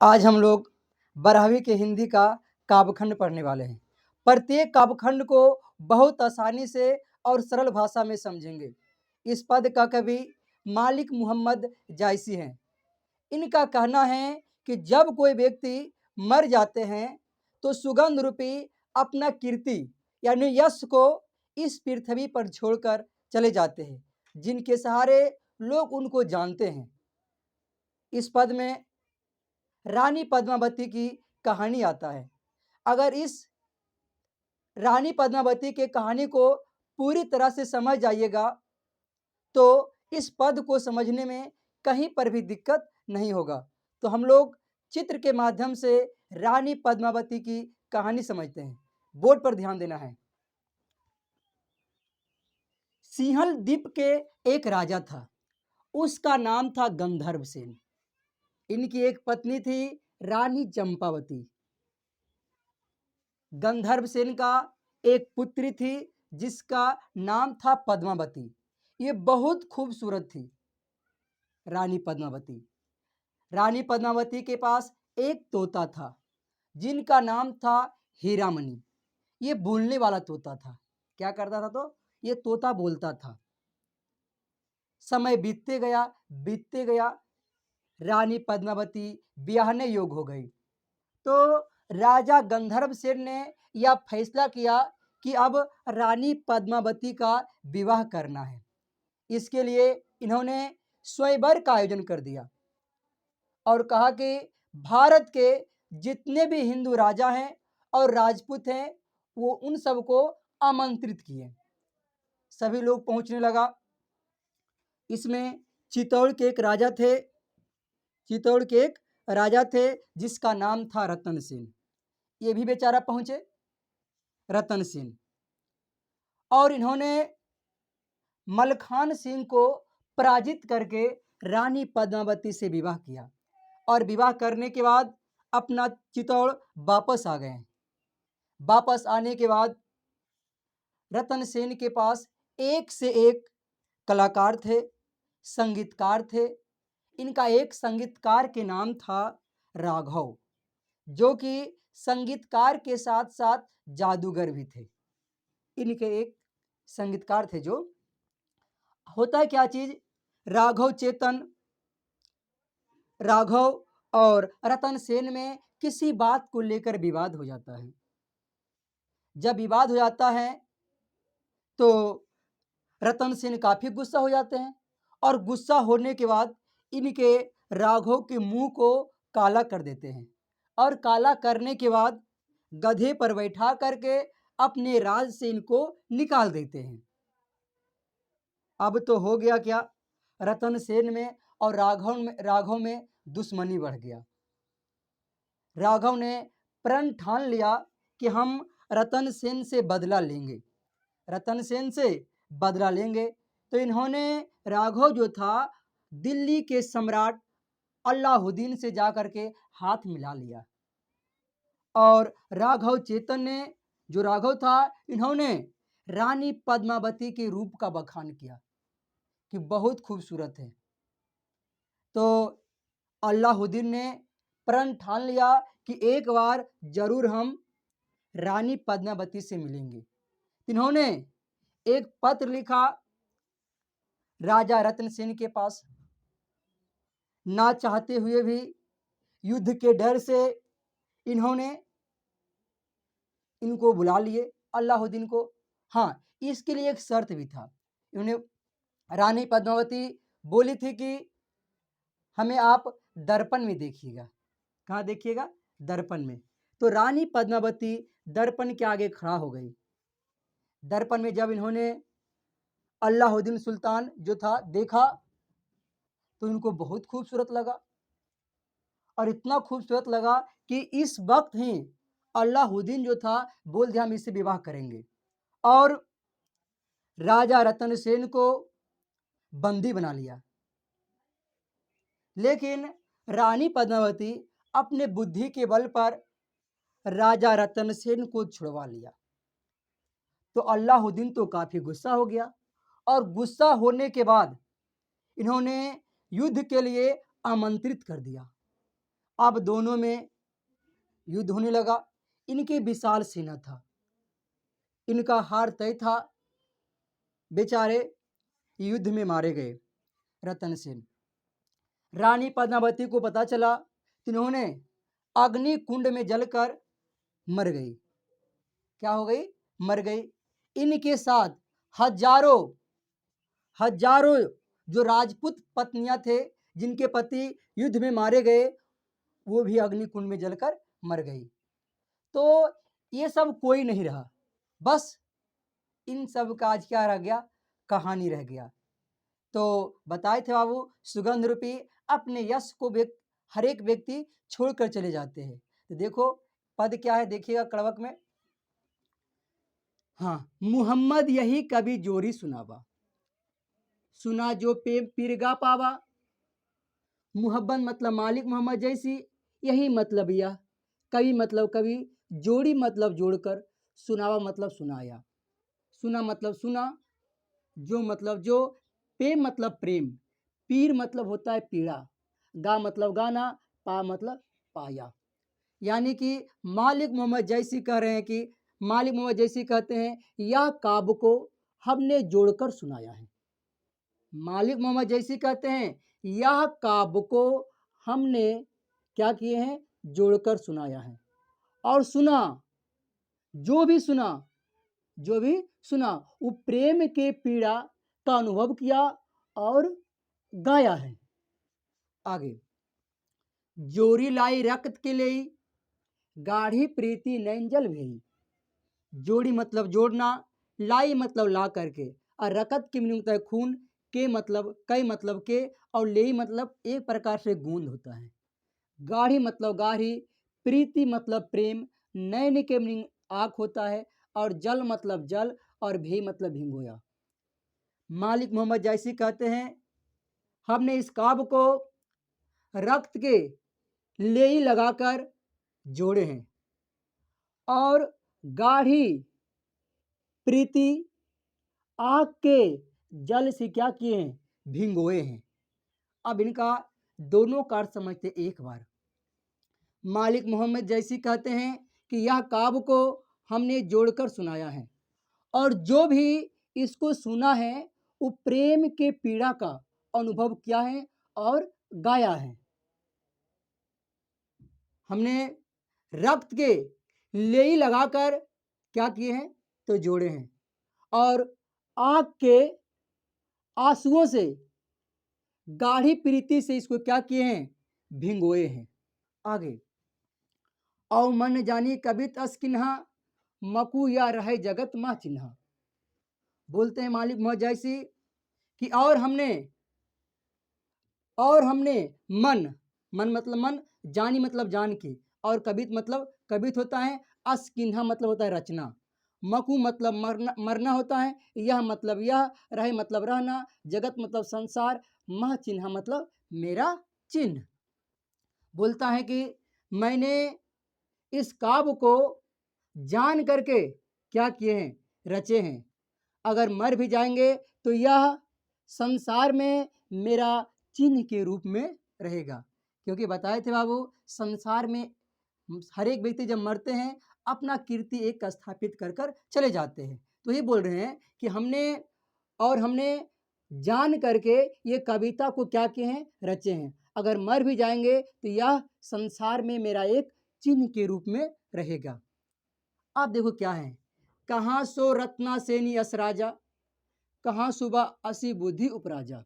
आज हम लोग 12वीं के हिंदी का काव्यखंड पढ़ने वाले हैं। प्रत्येक काव्यखंड को बहुत आसानी से और सरल भाषा में समझेंगे। इस पद का कवि मालिक मोहम्मद जायसी हैं। इनका कहना है कि जब कोई व्यक्ति मर जाते हैं तो सुगंध रूपी अपना कीर्ति यानी यश को इस पृथ्वी पर छोड़कर चले जाते हैं, जिनके सहारे लोग उनको जानते हैं। इस पद में रानी पद्मावती की कहानी आता है। अगर इस रानी पद्मावती के कहानी को पूरी तरह से समझ जाइएगा तो इस पद को समझने में कहीं पर भी दिक्कत नहीं होगा। तो हम लोग चित्र के माध्यम से रानी पद्मावती की कहानी समझते हैं। बोर्ड पर ध्यान देना है। सिंहल द्वीप के एक राजा था, उसका नाम था गंधर्व सेन। इनकी एक पत्नी थी रानी चंपावती। गंधर्व सेन का एक पुत्री थी जिसका नाम था पद्मावती। ये बहुत खूबसूरत थी रानी पद्मावती। रानी पद्मावती के पास एक तोता था जिनका नाम था हीरामणि। ये बोलने वाला तोता था। क्या करता था? तो ये तोता बोलता था। समय बीतते गया, रानी पद्मावती ब्याहने योग्य हो गई। तो राजा गंधर्व सेन ने यह फैसला किया कि अब रानी पद्मावती का विवाह करना है। इसके लिए इन्होंने स्वयंवर का आयोजन कर दिया और कहा कि भारत के जितने भी हिंदू राजा हैं और राजपूत हैं वो उन सबको आमंत्रित किए। सभी लोग पहुंचने लगा। इसमें चित्तौड़ के एक राजा थे जिसका नाम था रतन सेन। ये भी बेचारा पहुंचे, रतन सेन। और इन्होंने मलखान सिंह को पराजित करके रानी पद्मावती से विवाह किया और विवाह करने के बाद अपना चित्तौड़ वापस आ गए। वापस आने के बाद रतन सेन के पास एक से एक कलाकार थे, संगीतकार थे। इनका एक संगीतकार के नाम था राघव, जो कि संगीतकार के साथ साथ जादूगर भी थे। इनके एक संगीतकार थे। जो होता है क्या चीज, राघव और रतन सेन में किसी बात को लेकर विवाद हो जाता है। जब विवाद हो जाता है तो रतन सेन काफी गुस्सा हो जाते हैं और गुस्सा होने के बाद इनके राघव के मुंह को काला कर देते हैं और काला करने के बाद गधे पर बैठा करके अपने राज से इनको निकाल देते हैं। अब तो हो गया क्या, रतन सेन में और राघव में दुश्मनी बढ़ गया। राघव ने प्रण ठान लिया कि हम रतन सेन से बदला लेंगे, रतन सेन से बदला लेंगे। तो इन्होंने राघव जो था दिल्ली के सम्राट अलाउद्दीन से जाकर के हाथ मिला लिया और राघव था, इन्होंने रानी पद्मावती के रूप का बखान किया कि बहुत खूबसूरत है। तो अलाउद्दीन ने प्रण ठान लिया कि एक बार जरूर हम रानी पद्मावती से मिलेंगे। इन्होंने एक पत्र लिखा राजा रतन सेन के पास। ना चाहते हुए भी युद्ध के डर से इन्होंने इनको बुला लिए अलाउद्दीन को। हाँ, इसके लिए एक शर्त भी था। इन्होंने रानी पद्मावती बोली थी कि हमें आप दर्पण में देखिएगा। कहाँ देखिएगा? दर्पण में। तो रानी पद्मावती दर्पण के आगे खड़ा हो गई। दर्पण में जब इन्होंने अलाउद्दीन सुल्तान जो था देखा तो इनको बहुत खूबसूरत लगा और इतना खूबसूरत लगा कि इस वक्त ही अलाउद्दीन जो था बोल दिया हम इससे विवाह करेंगे और राजा रतन सेन को बंदी बना लिया। लेकिन रानी पद्मावती अपने बुद्धि के बल पर राजा रतन सेन को छुड़वा लिया। तो अलाउद्दीन तो काफी गुस्सा हो गया और गुस्सा होने के बाद इन्होंने युद्ध के लिए आमंत्रित कर दिया अब दोनों में युद्ध होने लगा। इनके विशाल सेना था, इनका हार तय था। बेचारे युद्ध में मारे गए। रतन सेन, रानी पद्मावती को पता चला, इन्होंने अग्नि कुंड में जलकर मर गई। क्या हो गई? मर गई। इनके साथ हजारों हजारों जो राजपूत पत्नियां थे, जिनके पति युद्ध में मारे गए, वो भी अग्नि कुंड में जलकर मर गई। तो ये सब कोई नहीं रहा, बस इन सब का आज क्या रह गया? कहानी रह गया। तो बताए थे बाबू, सुगंध रूपी अपने यश को हर एक व्यक्ति छोड़कर चले जाते हैं। तो देखो पद क्या है, देखिएगा कड़वक में। हाँ, मुहम्मद यही कभी जोरी सुनावा, सुना जो पीरगा पावा। मुहब्बत मतलब मालिक मोहम्मद जैसी, यही मतलब यह, कवि मतलब कवि, जोड़ी मतलब जोड़कर, सुनावा मतलब सुनाया। सुना मतलब सुना, जो मतलब जो, प्रेम मतलब प्रेम, पीर मतलब होता है पीड़ा, गा मतलब गाना, पा मतलब पाया। यानी कि मालिक मोहम्मद जैसी कह रहे हैं कि मालिक मोहम्मद जैसी कहते हैं, यह काब को हमने जोड़कर सुनाया है। मालिक मोहम्मद जैसी कहते हैं, यह काब को हमने क्या किए हैं? जोड़कर सुनाया है। और सुना, जो भी सुना, जो भी सुना, वो प्रेम के पीड़ा का अनुभव किया और गाया है। आगे, जोरी लाई रक्त के लिए, गाढ़ी प्रीति नैंजल भई। जोड़ी मतलब जोड़ना, लाई मतलब ला करके, और रकत की मीनिंग होता है खून, के मतलब कई मतलब के, और ले मतलब एक प्रकार से गूंद होता है। गाढ़ी मतलब गाढ़ी, प्रीति मतलब प्रेम, नैन के मीनिंग आँख होता है, और जल मतलब जल, और भी मतलब भिंगोया। मालिक मोहम्मद जैसी कहते हैं, हमने इस काब को रक्त के लेई लगाकर जोड़े हैं, और गाढ़ी प्रीति आग के जल से क्या किए हैं? भिंगोए हैं। अब इनका दोनों का अर्थ समझते एक बार। मालिक मोहम्मद जैसी कहते हैं कि यह काब को हमने जोड़कर सुनाया है, और जो भी इसको सुना है वो प्रेम के पीड़ा का अनुभव किया है और गाया है। हमने रक्त के लेई लगाकर क्या किए हैं? तो जोड़े हैं, और आग के आंसुओं से, गाढ़ी प्रीति से इसको क्या किए हैं? भिंगोए हैं। आगे, औ मन जानी कभी तस किन्हा, मकू या रहे जगत माँ चिन्हा। बोलते हैं मालिक मोहम्मद जैसी कि और हमने मन, मन मतलब मन, जानी मतलब जान की, और कबित मतलब कबित होता है, अस्किन्हा मतलब होता है रचना, मकू मतलब मरना, मरना होता है, यह मतलब यह, रहे मतलब रहना, जगत मतलब संसार, मह चिन्हा मतलब मेरा चिन्ह। बोलता है कि मैंने इस काव्य को जान करके क्या किए हैं? रचे हैं। अगर मर भी जाएंगे तो यह संसार में मेरा चिन्ह के रूप में रहेगा। क्योंकि बताए थे बाबू, संसार में हर एक व्यक्ति जब मरते हैं अपना कीर्ति एक स्थापित कर कर चले जाते हैं। तो ये बोल रहे हैं कि हमने जान करके ये कविता को क्या किए हैं? रचे हैं। अगर मर भी जाएंगे तो यह संसार में मेरा एक चिन्ह के रूप में रहेगा। अब देखो क्या है, कहाँ सो रत्ना सेनी अस राजा, कहाँ सुबह असी बुद्धि उपराजा।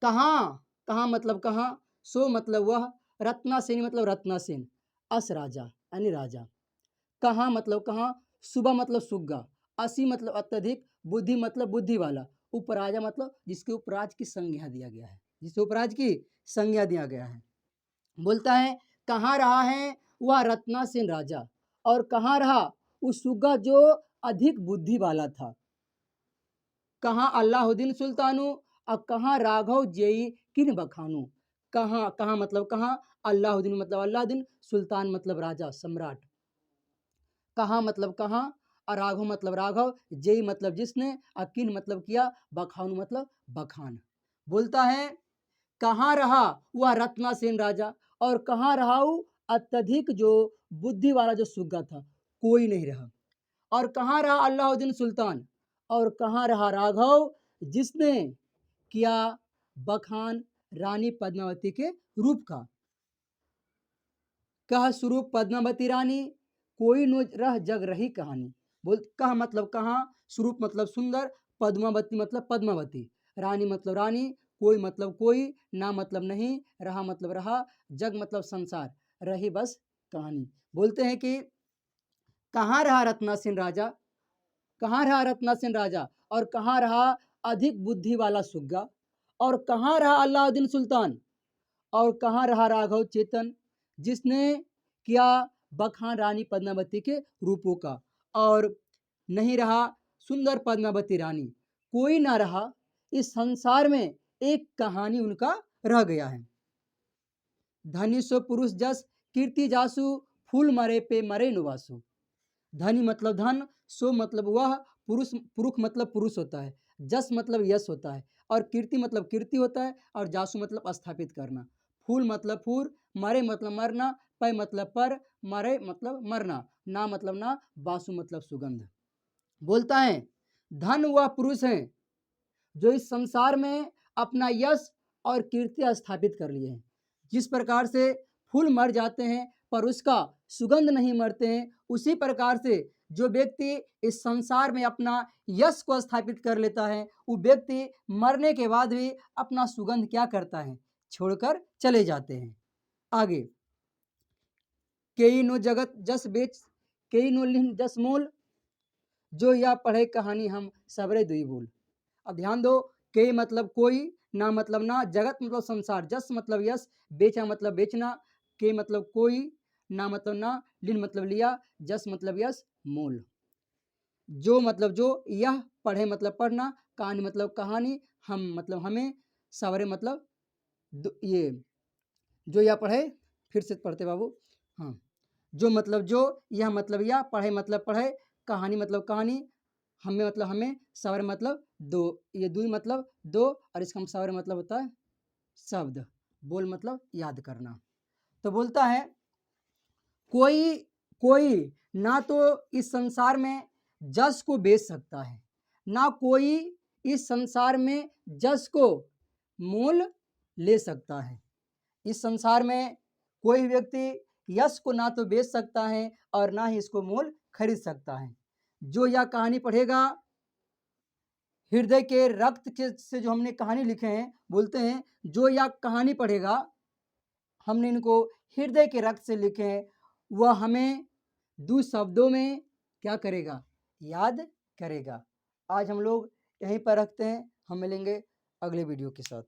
कहाँ, कहाँ मतलब कहाँ, सो मतलब वह, रत्ना सेनी मतलब रत्ना सेन, अस राजा यानी राजा। कहाँ मतलब कहाँ, सुबह मतलब सुग्गा, असी मतलब अत्यधिक, बुद्धि मतलब बुद्धि वाला, उपराजा मतलब जिसके उपराज की संज्ञा दिया गया है, जिसके उपराज की संज्ञा दिया गया है। बोलता है कहाँ रहा है वह रत्नासेन राजा, और कहाँ रहा उस सुग्गा जो अधिक बुद्धि वाला था। कहाँ अल्लाहुद्दीन सुल्तानु, और कहाँ राघव जेई किन बखानू। कहाँ, कहाँ मतलब कहाँ, अल्लाहुद्दीन मतलब अल्लाहुद्दीन, सुल्तान मतलब राजा सम्राट। कहाँ मतलब कहाँ, और राघव मतलब राघव, जेई मतलब जिसने, और किन मतलब किया, बखान मतलब बखान। बोलता है कहाँ रहा वह रत्नासेन राजा, और कहाँ रहाऊ अत्यधिक जो बुद्धि वाला जो सुग्गा था, कोई नहीं रहा। और कहाँ रहा अलाउद्दीन सुल्तान, और कहाँ रहा राघव जिसने किया बखान रानी पद्मावती के रूप का। कह स्वरूप पद्मावती रानी, कोई नो रह जग रही कहानी। बोल कह मतलब कहाँ, स्वरूप मतलब सुंदर, पद्मावती मतलब पद्मावती, रानी मतलब रानी, कोई मतलब कोई, ना मतलब नहीं, रहा मतलब रहा, जग मतलब संसार, रही बस कहानी। बोलते हैं कि कहाँ रहा रत्नासेन राजा, कहाँ रहा रत्नासेन राजा, और कहाँ रहा अधिक बुद्धि वाला सुग्गा, और कहाँ रहा अलाउद्दीन सुल्तान, और कहाँ रहा राघव चेतन जिसने किया बखान रानी पद्मावती के रूपों का, और नहीं रहा सुंदर पद्मावती रानी, कोई ना रहा इस संसार में, एक कहानी उनका रह गया है। धनी सो पुरुष जस कीर्ति जासु, फूल मरे पे मरे नुवासु। धनी मतलब धन, सो मतलब वह, पुरुष पुरुष मतलब पुरुष होता है, जस मतलब यश होता है, और कीर्ति मतलब कीर्ति होता है, और जासु मतलब स्थापित करना। फूल मतलब फूल, मरे मतलब मरना, पै मतलब पर, मरे मतलब मरना, ना मतलब ना, बासु मतलब सुगंध। बोलता है धन वह पुरुष है जो इस संसार में अपना यश और कीर्ति स्थापित कर लिए हैं। जिस प्रकार से फूल मर जाते हैं पर उसका सुगंध नहीं मरते हैं, उसी प्रकार से जो व्यक्ति इस संसार में अपना यश को स्थापित कर लेता है, वो व्यक्ति मरने के बाद भी अपना सुगंध क्या करता है, छोड़कर चले जाते हैं। आगे केई नो जगत जस बेच, केई नो लिन जस मोल, जो यह पढ़े कहानी हम सबरे दुई बोल। अब ध्यान दो, के मतलब कोई, ना मतलब ना, जगत मतलब संसार, जस मतलब यश, बेचा मतलब बेचना, के मतलब कोई, ना मतलब ना, लिन मतलब लिया, जस मतलब यश, मोल। जो मतलब जो, यह पढ़े मतलब पढ़ना, कहानी मतलब कहानी, हम मतलब हमें, सवरे मतलब ये जो यह पढ़े, फिर से पढ़ते बाबू। हाँ, जो मतलब जो, यह मतलब यह, पढ़े मतलब पढ़े, कहानी मतलब कहानी, हमें मतलब हमें, सवर मतलब दो, ये दुई मतलब दो, और इसका सवर मतलब होता है शब्द, बोल मतलब याद करना। तो बोलता है कोई कोई ना तो इस संसार में जस को बेच सकता है, ना कोई इस संसार में जस को मोल ले सकता है। इस संसार में कोई व्यक्ति यश को ना तो बेच सकता है और ना ही इसको मोल खरीद सकता है। जो यह कहानी पढ़ेगा, हृदय के रक्त के से जो हमने कहानी लिखे हैं, बोलते हैं जो यह कहानी पढ़ेगा, हमने इनको हृदय के रक्त से लिखे हैं, वह हमें दो शब्दों में क्या करेगा, याद करेगा। आज हम लोग यहीं पर रखते हैं, हम मिलेंगे अगले वीडियो के साथ।